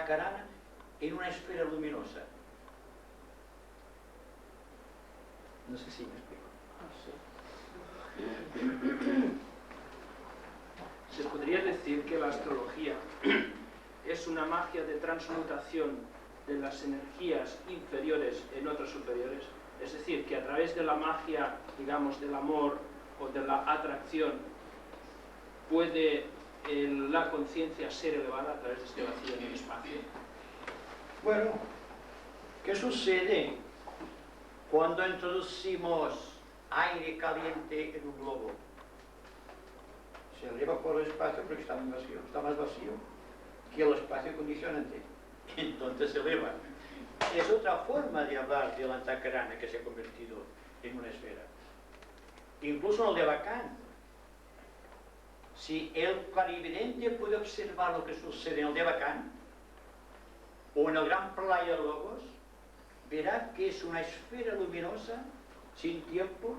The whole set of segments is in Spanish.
Carana en una esfera luminosa. No sé si me explico. Se podría decir que la astrología es una magia de transmutación de las energías inferiores en otras superiores, es decir, que a través de la magia, digamos, del amor o de la atracción, puede la conciencia ser elevada a través de este vacío en el espacio. Bueno, ¿qué sucede cuando introducimos aire caliente en un globo? Se eleva por el espacio porque está más vacío que el espacio condicionante. Entonces se eleva. Es otra forma de hablar de la Antacarana que se ha convertido en una esfera. Incluso en el de Bacán. Si el clarividente puede observar lo que sucede en el de Bacán o en el gran playa de Logos, verá que es una esfera luminosa sin tiempo,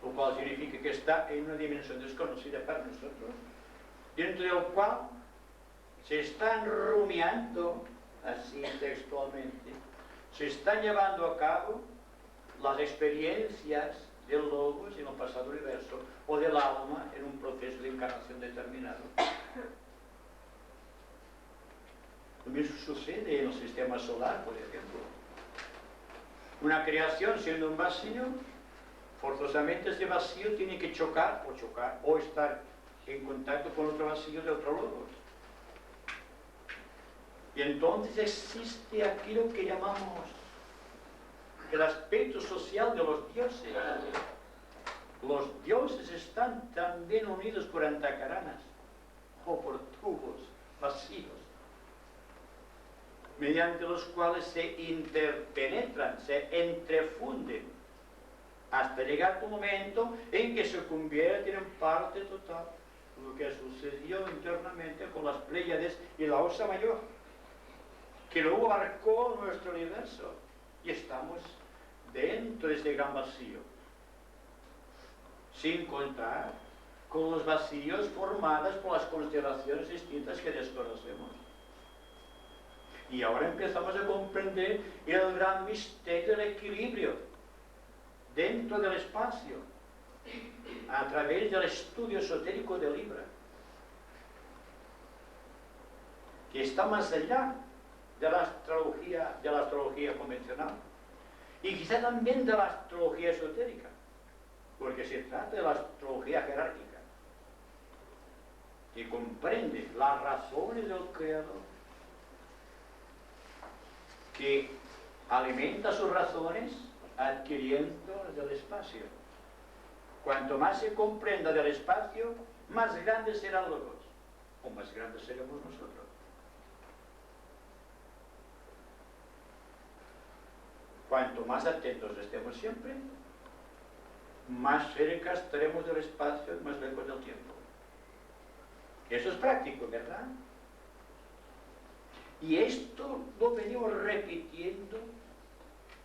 lo cual significa que está en una dimensión desconocida para nosotros, dentro del cual se están rumiando, así textualmente, se están llevando a cabo las experiencias del Logos en el pasado universo o del alma en un proceso de encarnación determinado. Lo mismo sucede en el sistema solar, por ejemplo. Una creación siendo un vacío, forzosamente ese vacío tiene que chocar o estar en contacto con otro vacío de otro Logos. Y entonces existe aquello que llamamos el aspecto social de los dioses. Los dioses están también unidos por antacaranas o por tubos vacíos, mediante los cuales se interpenetran, se entrefunden, hasta llegar un momento en que se convierten en parte total, lo que sucedió internamente con las Pléyades y la Osa Mayor, que luego abarcó nuestro universo, y estamos dentro de este gran vacío, sin contar con los vacíos formados por las constelaciones distintas que desconocemos. Y ahora empezamos a comprender el gran misterio del equilibrio dentro del espacio, a través del estudio esotérico de Libra, que está más allá de la astrología convencional, y quizá también de la astrología esotérica, porque se trata de la astrología jerárquica, que comprende las razones del Creador, que alimenta sus razones adquiriendo del espacio. Cuanto más se comprenda del espacio, más grande será el Logos, o más grandes seremos nosotros. Cuanto más atentos estemos siempre, más cerca estaremos del espacio y más lejos del tiempo. Eso es práctico, ¿verdad? Y esto lo venimos repitiendo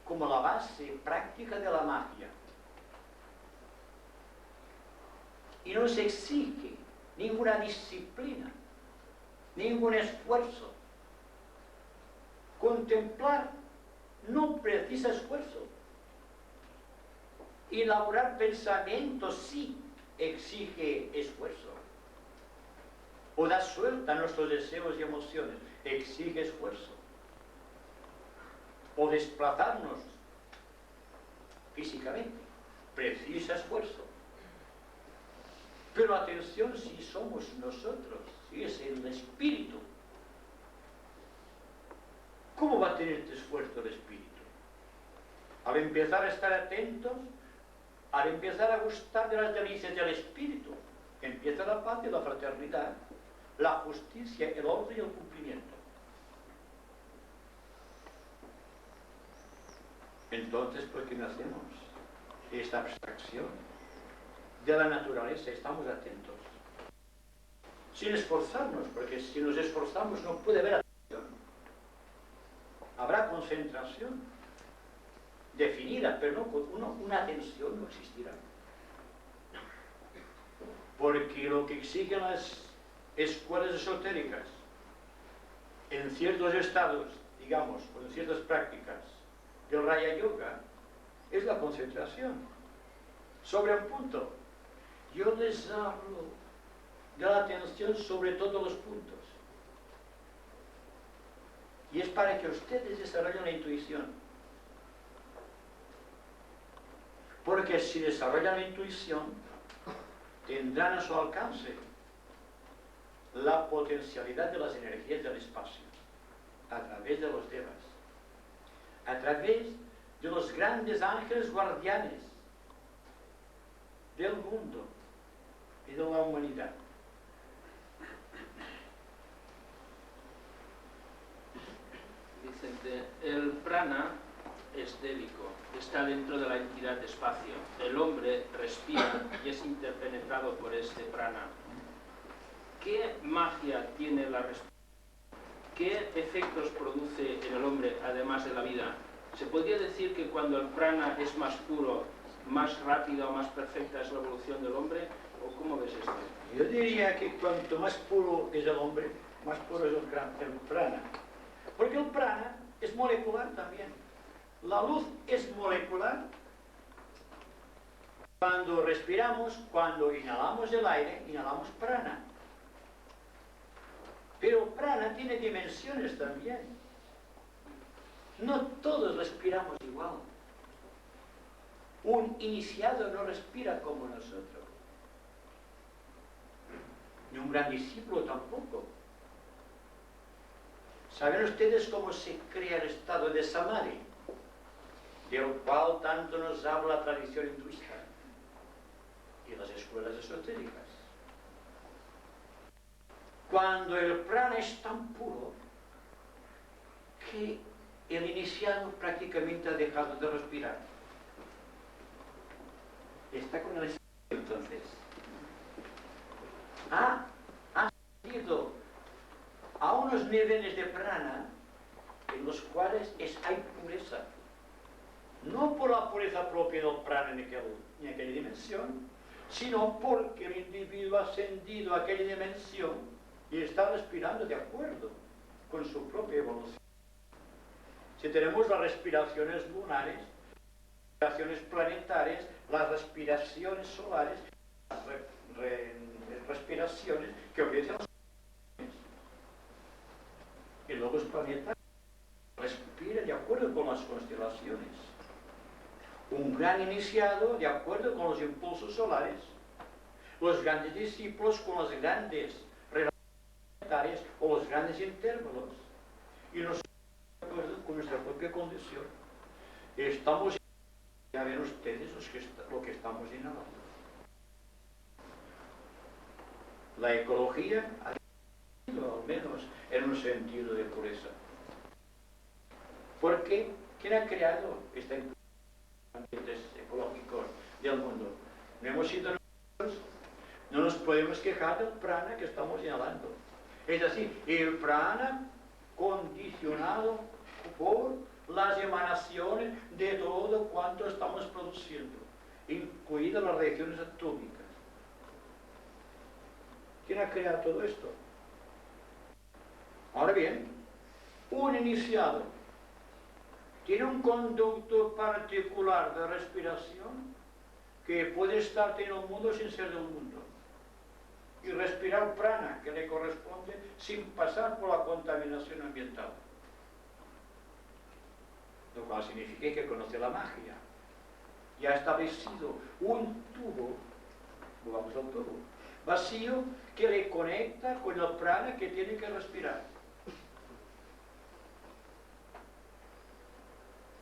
como la base práctica de la magia. Y no se exige ninguna disciplina, ningún esfuerzo. Contemplar no precisa esfuerzo. Elaborar pensamientos sí exige esfuerzo. O dar suelta a nuestros deseos y emociones exige esfuerzo. O desplazarnos físicamente precisa esfuerzo. Pero atención, si somos nosotros, si es el espíritu, ¿cómo va a tener este esfuerzo el espíritu? Al empezar a estar atentos, al empezar a gustar de las delicias del espíritu, empieza la paz y la fraternidad, la justicia, el orden y el cumplimiento. Entonces, ¿por qué no hacemos esta abstracción de la naturaleza? Estamos atentos, sin esforzarnos, porque si nos esforzamos no puede haber atención. Habrá concentración definida, pero no, una atención no existirá. Porque lo que exigen las escuelas esotéricas en ciertos estados, digamos, o en ciertas prácticas del Raya Yoga, es la concentración sobre un punto. Yo les hablo de la atención sobre todos los puntos. Y es para que ustedes desarrollen la intuición. Porque si desarrollan la intuición, tendrán a su alcance la potencialidad de las energías del espacio, a través de los devas, a través de los grandes ángeles guardianes del mundo y de la humanidad. Vicente, el prana es délico, está dentro de la entidad de espacio. El hombre respira y es interpenetrado por este prana. ¿Qué magia tiene la respiración? ¿Qué efectos produce en el hombre, además de la vida? ¿Se podría decir que cuando el prana es más puro, más rápida o más perfecta es la evolución del hombre? ¿O cómo ves esto? Yo diría que cuanto más puro es el hombre, más puro es el prana. Porque el prana es molecular también. La luz es molecular. Cuando respiramos, cuando inhalamos el aire, inhalamos prana. Pero prana tiene dimensiones también. No todos respiramos igual. Un iniciado no respira como nosotros. Ni un gran discípulo tampoco. ¿Saben ustedes cómo se crea el estado de samadhi, del cual tanto nos habla la tradición hinduista y las escuelas esotéricas? Cuando el prana es tan puro que el iniciado prácticamente ha dejado de respirar. Está con el entonces. Ha ascendido a unos niveles de prana en los cuales hay pureza. No por la pureza propia del prana en aquella dimensión, sino porque el individuo ha ascendido a aquella dimensión y está respirando de acuerdo con su propia evolución. Si tenemos las respiraciones lunares, las respiraciones planetarias, las respiraciones solares, las respiraciones que obedecen a los planetas. Y luego los planetas respiran de acuerdo con las constelaciones. Un gran iniciado de acuerdo con los impulsos solares, los grandes discípulos con las grandes relaciones o los grandes intervalos, y nosotros de acuerdo con nuestra propia condición. Estamos, ya ven ustedes lo que estamos inhalando. La ecología ha sido, al menos, en un sentido de pureza. Porque ¿quién ha creado estos ambientes ecológicos del mundo? No hemos sido nosotros. No nos podemos quejar del prana que estamos inhalando. Es así, el prana condicionado por las emanaciones de todo cuanto estamos produciendo, incluidas las reacciones atómicas. ¿Quién ha creado todo esto? Ahora bien, un iniciado tiene un conducto particular de respiración que puede estar en el mundo sin ser del mundo y respirar prana que le corresponde sin pasar por la contaminación ambiental, lo cual significa que conoce la magia y ha establecido un tubo, volvamos al tubo vacío, que le conecta con el prana que tiene que respirar.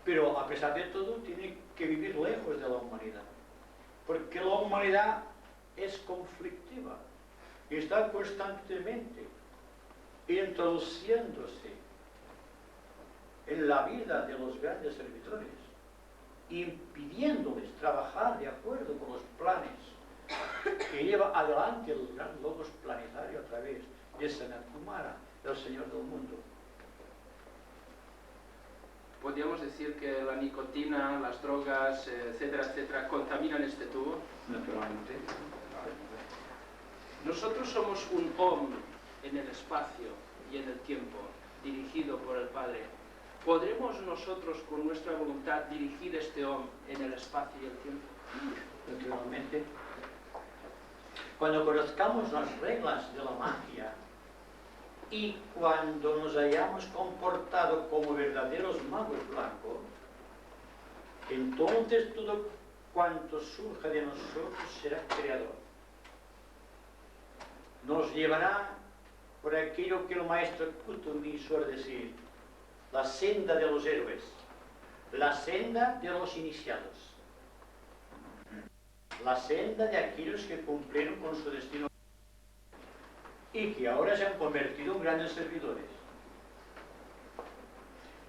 Pero a pesar de todo tiene que vivir lejos de la humanidad, porque la humanidad es conflictiva y está constantemente introduciéndose en la vida de los grandes servidores, impidiéndoles trabajar de acuerdo con los planes que lleva adelante el gran logos planetario a través de Sanat Kumara, el Señor del mundo. ¿Podríamos decir que la nicotina, las drogas, etcétera, etcétera, contaminan este tubo? Naturalmente. Nosotros somos un Om en el espacio y en el tiempo. dirigido por el Padre, ¿podremos nosotros con nuestra voluntad dirigir este Om en el espacio y el tiempo? Naturalmente. Cuando conozcamos las reglas de la magia y cuando nos hayamos comportado como verdaderos magos blancos, entonces todo cuanto surja de nosotros será creador. Nos llevará por aquello que el maestro Kuthumi suele decir, la senda de los héroes, la senda de los iniciados, la senda de aquellos que cumplieron con su destino y que ahora se han convertido en grandes servidores.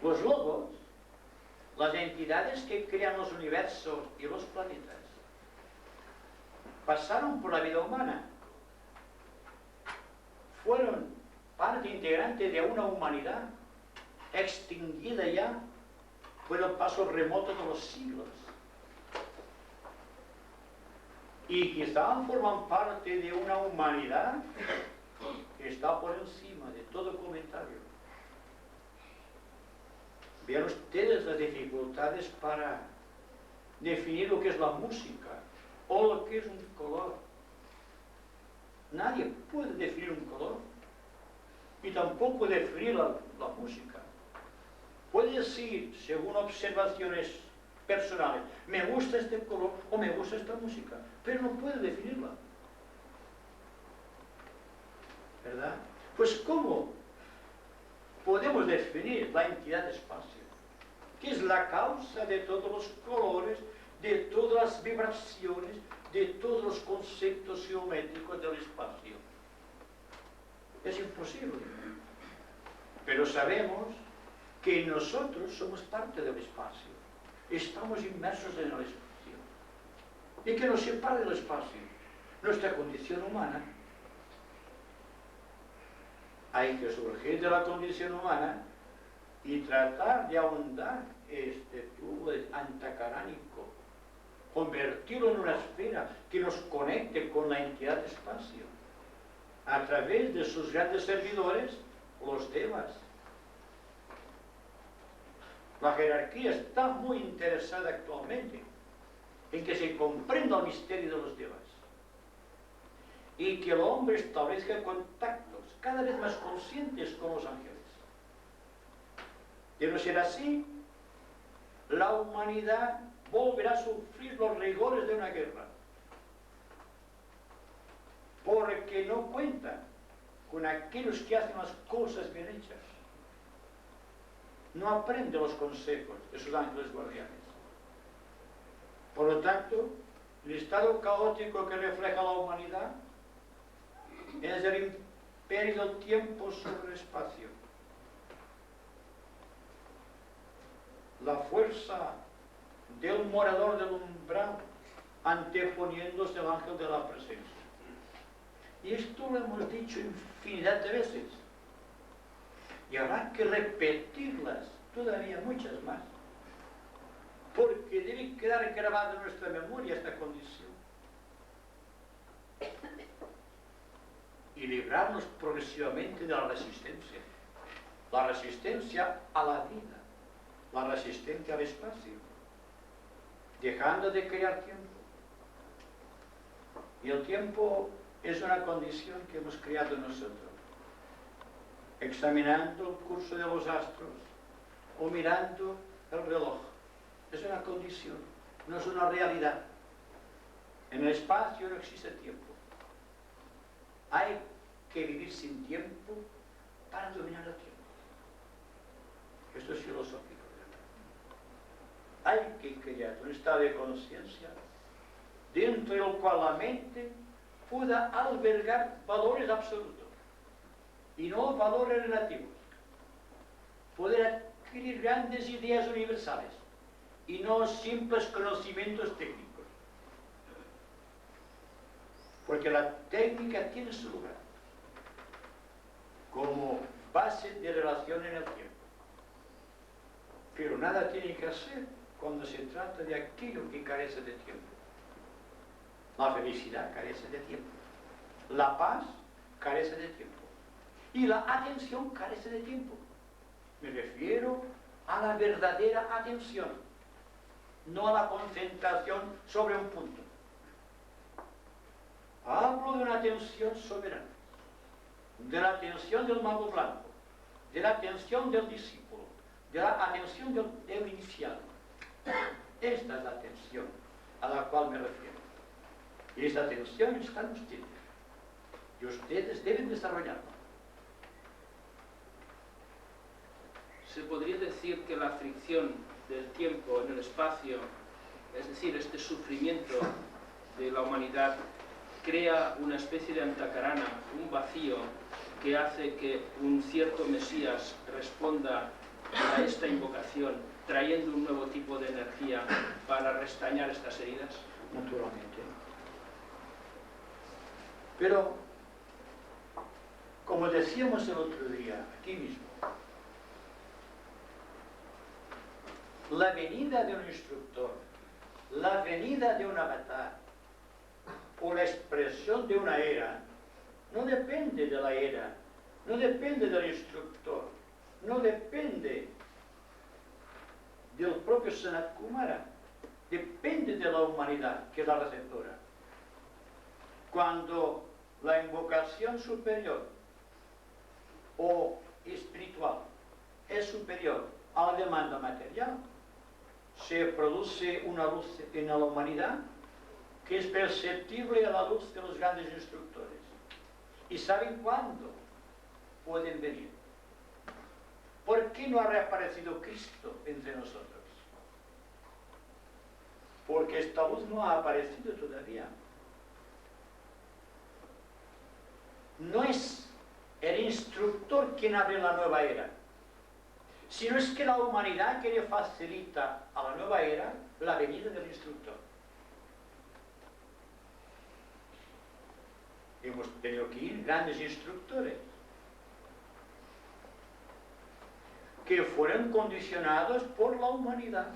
Los logos, las entidades que crean los universos y los planetas, pasaron por la vida humana, fueron parte integrante de una humanidad extinguida ya por el paso remoto de los siglos. Y quizá forman parte de una humanidad que está por encima de todo comentario. Vean ustedes las dificultades para definir lo que es la música o lo que es un color. Nadie puede definir un color y tampoco definir la música. Puede decir, según observaciones personales, me gusta este color o me gusta esta música, pero no puede definirla. ¿Verdad? Pues ¿cómo podemos definir la entidad de espacio? Que es la causa de todos los colores, de todas las vibraciones, de todos los conceptos geométricos del espacio. Es imposible. Pero sabemos que nosotros somos parte del espacio. Estamos inmersos en el espacio. ¿Y que nos separa del espacio? Nuestra condición humana. Hay que surgir de la condición humana y tratar de ahondar este tubo antacaránico, convertirlo en una esfera que nos conecte con la entidad de espacio, a través de sus grandes servidores, los devas. La jerarquía está muy interesada actualmente en que se comprenda el misterio de los devas y que el hombre establezca contactos cada vez más conscientes con los ángeles. De no ser así, la humanidad volverá a sufrir los rigores de una guerra, porque no cuenta con aquellos que hacen las cosas bien hechas. No aprende los consejos de sus ángeles guardianes. Por lo tanto, el estado caótico que refleja la humanidad es el imperio del tiempo sobre el espacio. La fuerza del morador del umbral anteponiéndose al ángel de la presencia. Y esto lo hemos dicho infinidad de veces. Y habrá que repetirlas todavía muchas más. Porque debe quedar grabada en nuestra memoria esta condición. Y librarnos progresivamente de la resistencia. La resistencia a la vida. La resistencia al espacio. Dejando de crear tiempo. Y el tiempo es una condición que hemos creado nosotros. Examinando el curso de los astros o mirando el reloj. Es una condición, no es una realidad. En el espacio no existe tiempo. Hay que vivir sin tiempo para dominar el tiempo. Esto es filosófico, ¿verdad? Hay que crear un estado de conciencia dentro del cual la mente pueda albergar valores absolutos y no valores relativos. Poder adquirir grandes ideas universales y no simples conocimientos técnicos. Porque la técnica tiene su lugar como base de relación en el tiempo. Pero nada tiene que hacer cuando se trata de aquello que carece de tiempo. La felicidad carece de tiempo. La paz carece de tiempo. Y la atención carece de tiempo. refiero a la verdadera atención, no a la concentración sobre un punto. Hablo de una atención soberana, de la atención del mago blanco, de la atención del discípulo, de la atención del iniciado. Esta es la atención a la cual me refiero. Y esta atención está en ustedes. Y ustedes deben desarrollarla. Se podría decir que la fricción del tiempo en el espacio, es decir, este sufrimiento de la humanidad, crea una especie de antacarana, un vacío que hace que un cierto Mesías responda a esta invocación, trayendo un nuevo tipo de energía para restañar estas heridas. Naturalmente. Pero, como decíamos el otro día, aquí mismo, la venida de un instructor, la venida de un avatar, o la expresión de una era, no depende de la era, no depende del instructor, no depende del propio Sanat Kumara, depende de la humanidad, que es la receptora. Cuando la invocación superior o espiritual es superior a la demanda material, se produce una luz en la humanidad que es perceptible a la luz de los grandes instructores. ¿Y saben cuándo pueden venir? ¿Por qué no ha reaparecido Cristo entre nosotros? Porque esta luz no ha aparecido todavía. No es el instructor quien abre la nueva era, sino es que la humanidad que le facilita a la nueva era la venida del instructor. Hemos tenido que ir grandes instructores que fueron condicionados por la humanidad,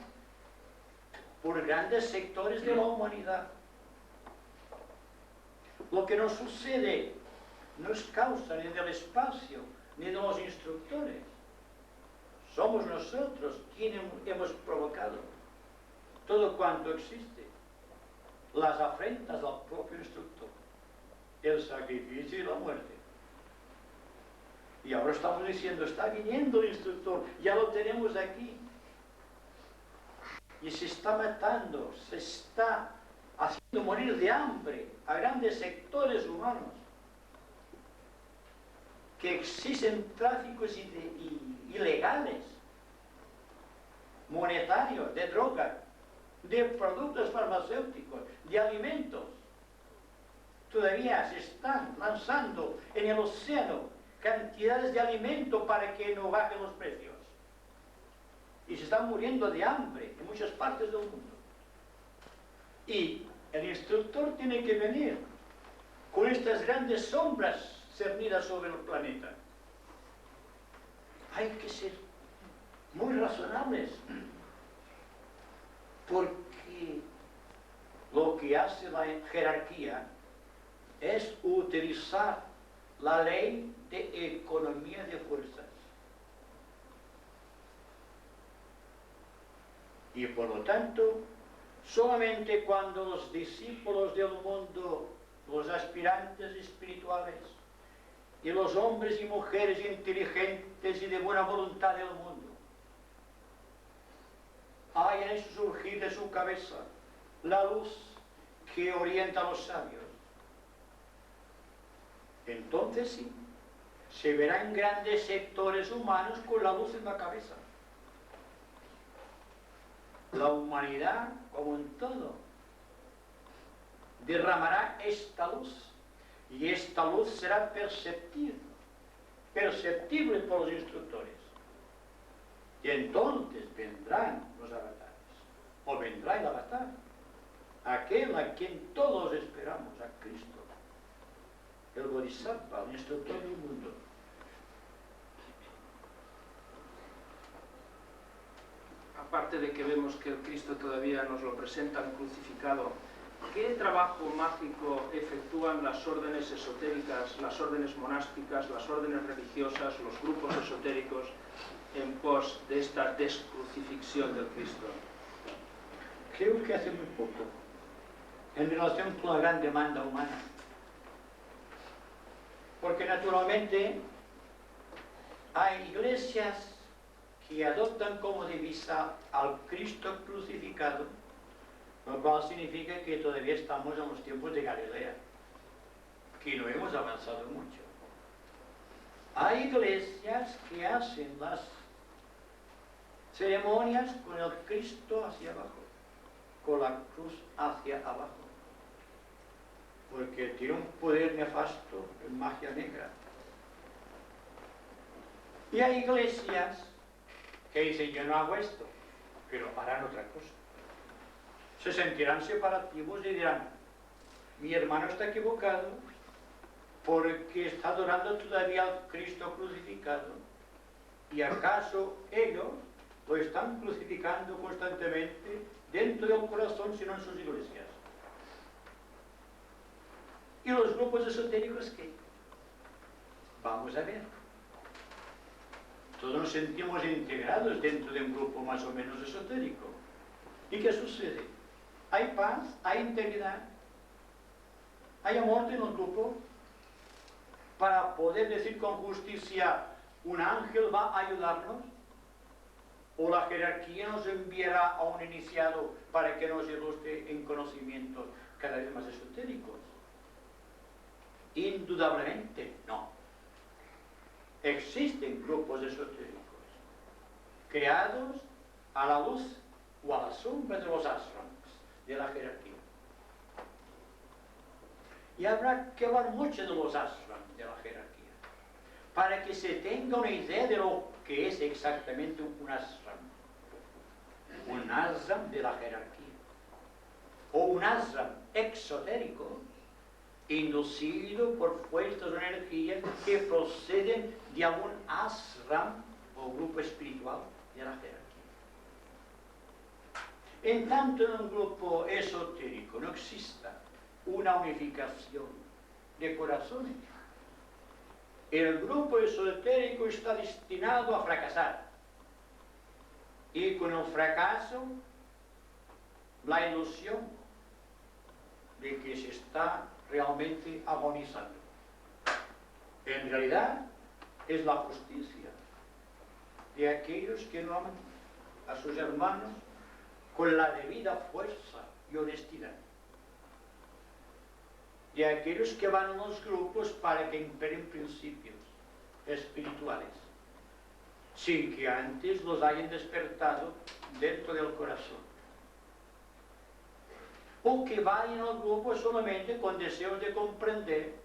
por grandes sectores de la humanidad. Lo que nos sucede no es causa ni del espacio ni de los instructores. Somos nosotros quienes hemos provocado todo cuanto existe. Las afrentas al propio instructor, el sacrificio y la muerte. Y ahora estamos diciendo, está viniendo el instructor, ya lo tenemos aquí. Y se está matando, se está haciendo morir de hambre a grandes sectores humanos que existen tráficos ilegales, monetarios, de drogas, de productos farmacéuticos, de alimentos. Todavía se están lanzando en el océano cantidades de alimento para que no bajen los precios. Y se están muriendo de hambre en muchas partes del mundo. Y el instructor tiene que venir con estas grandes sombras cernidas sobre el planeta. Hay que ser muy razonables, porque lo que hace la jerarquía es utilizar la ley de economía de fuerzas. Y por lo tanto, solamente cuando los discípulos del mundo, los aspirantes espirituales y los hombres y mujeres inteligentes y de buena voluntad del mundo hayan hecho surgir de su cabeza la luz que orienta a los sabios, entonces sí, se verán grandes sectores humanos con la luz en la cabeza. La humanidad, como en todo, derramará esta luz, y esta luz será perceptible por los instructores. Y entonces vendrán los avatares, o vendrá el avatar, aquel a quien todos esperamos, a Cristo, el Bodhisattva, el instructor del mundo. Aparte de que vemos que el Cristo todavía nos lo presentan crucificado, ¿qué trabajo mágico efectúan las órdenes esotéricas, las órdenes monásticas, las órdenes religiosas, los grupos esotéricos en pos de esta descrucifixión del Cristo? Creo que hace muy poco, en relación con la gran demanda humana. Porque naturalmente hay iglesias que adoptan como divisa al Cristo crucificado, lo cual significa que todavía estamos en los tiempos de Galilea, que no hemos avanzado mucho. Hay iglesias que hacen las ceremonias con el Cristo hacia abajo, con la cruz hacia abajo, porque tiene un poder nefasto en magia negra. Y hay iglesias que dicen: yo no hago esto, pero harán otra cosa. Se sentirán separativos y dirán: mi hermano está equivocado porque está adorando todavía al Cristo crucificado, y acaso ellos lo están crucificando constantemente dentro del corazón, sino en sus iglesias. ¿Y los grupos esotéricos qué? Vamos a ver. Todos nos sentimos integrados dentro de un grupo más o menos esotérico. ¿Y qué sucede? Hay paz, hay integridad, hay amor en el grupo, para poder decir con justicia: un ángel va a ayudarnos, o la jerarquía nos enviará a un iniciado para que nos ilustre en conocimientos cada vez más esotéricos. Indudablemente no. Existen grupos esotéricos creados a la luz o a la sombra de los ashrams de la jerarquía. Y habrá que hablar mucho de los ashrams de la jerarquía, para que se tenga una idea de lo que es exactamente un ashram. Un ashram de la jerarquía, o un ashram exotérico, inducido por fuerzas o energías que proceden de algún ashram o grupo espiritual de la jerarquía. En tanto en un grupo esotérico no exista una unificación de corazones, el grupo esotérico está destinado a fracasar, y con el fracaso la ilusión de que se está realmente agonizando. En realidad es la justicia de aquellos que no aman a sus hermanos con la debida fuerza y honestidad, de aquellos que van a los grupos para que imperen principios espirituales, sin que antes los hayan despertado dentro del corazón, o que vayan al grupo solamente con deseos de comprender,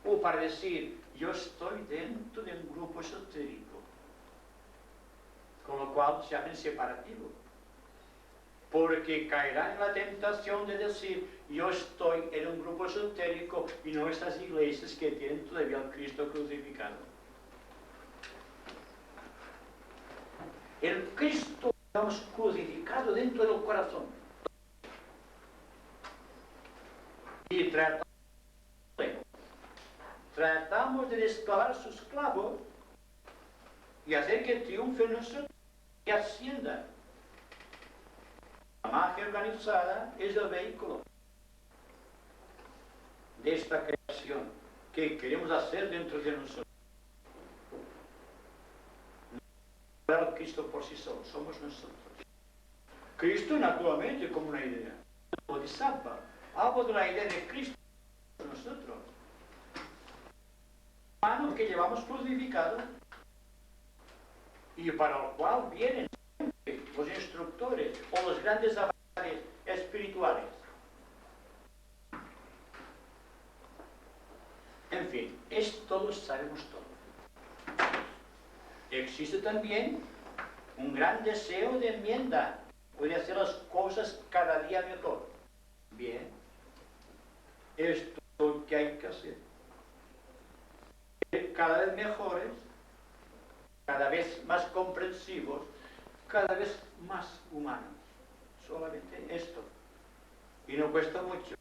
o para decir: yo estoy dentro de un grupo esotérico, con lo cual se hacen separativos, porque caerán en la tentación de decir: yo estoy en un grupo esotérico y no estas iglesias que tienen todavía al Cristo crucificado. El Cristo estamos crucificado dentro del corazón, y tratamos de desclavar sus clavos y hacer que triunfe en nosotros y ascienda. La magia organizada es el vehículo de esta creación que queremos hacer dentro de nosotros. No es Cristo por sí solo, somos nosotros. Cristo naturalmente como una idea. Bodhisattva, hablo de la idea de Cristo en nosotros. Hermano que llevamos crucificado y para el cual vienen los instructores o los grandes avances espirituales. En fin, esto lo sabemos todo. Existe también un gran deseo de enmienda, de hacer las cosas cada día mejor. Bien, esto es lo que hay que hacer. Cada vez mejores, cada vez más comprensivos, cada vez más humanos. Solamente esto. Y no cuesta mucho.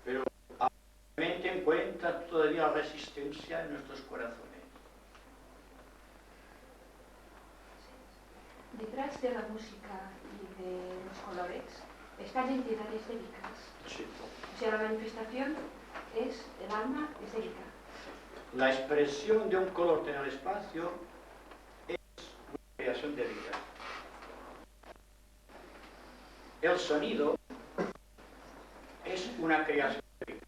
Pero obviamente encuentra todavía resistencia en nuestros corazones. Detrás de la música y de los colores están entidades estéticas. Sí. O sea, la manifestación es el alma estética. La expresión de un color en el espacio es una creación de vida. El sonido es una creación de vida.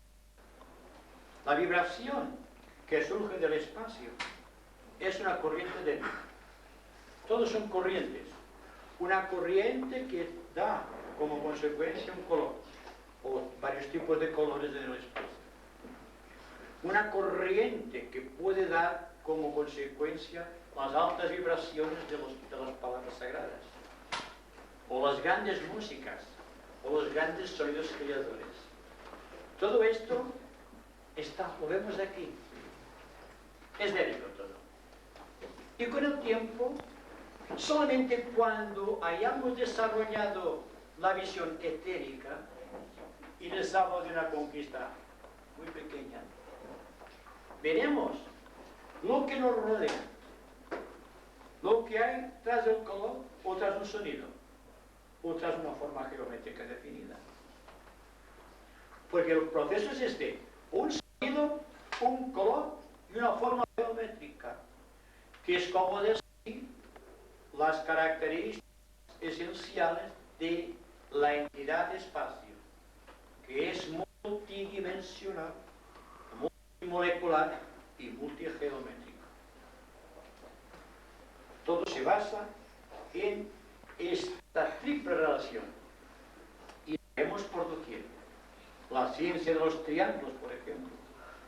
La vibración que surge del espacio es una corriente de vida. Todos son corrientes. Una corriente que da como consecuencia un color o varios tipos de colores en el espacio. Una corriente que puede dar como consecuencia las altas vibraciones de las palabras sagradas, o las grandes músicas, o los grandes sonidos creadores. Todo esto lo vemos aquí. Es débito todo. Y con el tiempo, solamente cuando hayamos desarrollado la visión etérica, y les hablo de una conquista muy pequeña, veremos lo que nos rodea, lo que hay tras el color o tras un sonido, o tras una forma geométrica definida. Porque el proceso es este: un sonido, un color y una forma geométrica, que es como decir las características esenciales de la entidad espacio, que es multidimensional, multimolecular y multigeométrico. Todo se basa en esta triple relación, y vemos por doquier. La ciencia de los triángulos, por ejemplo,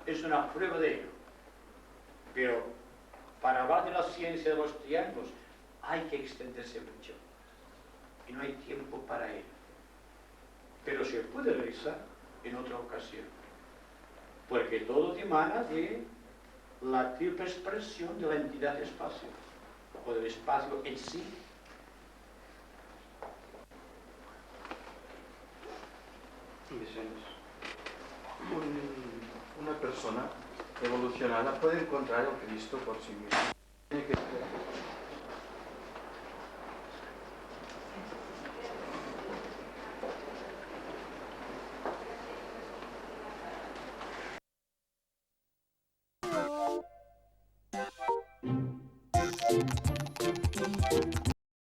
es una prueba de ello. Pero para hablar de la ciencia de los triángulos hay que extenderse mucho, y no hay tiempo para ello. Pero se puede realizar en otra ocasión, porque todo dimana de la triple expresión de la entidad espacio, o del espacio en sí. Una persona evolucionada puede encontrar el Cristo por sí misma.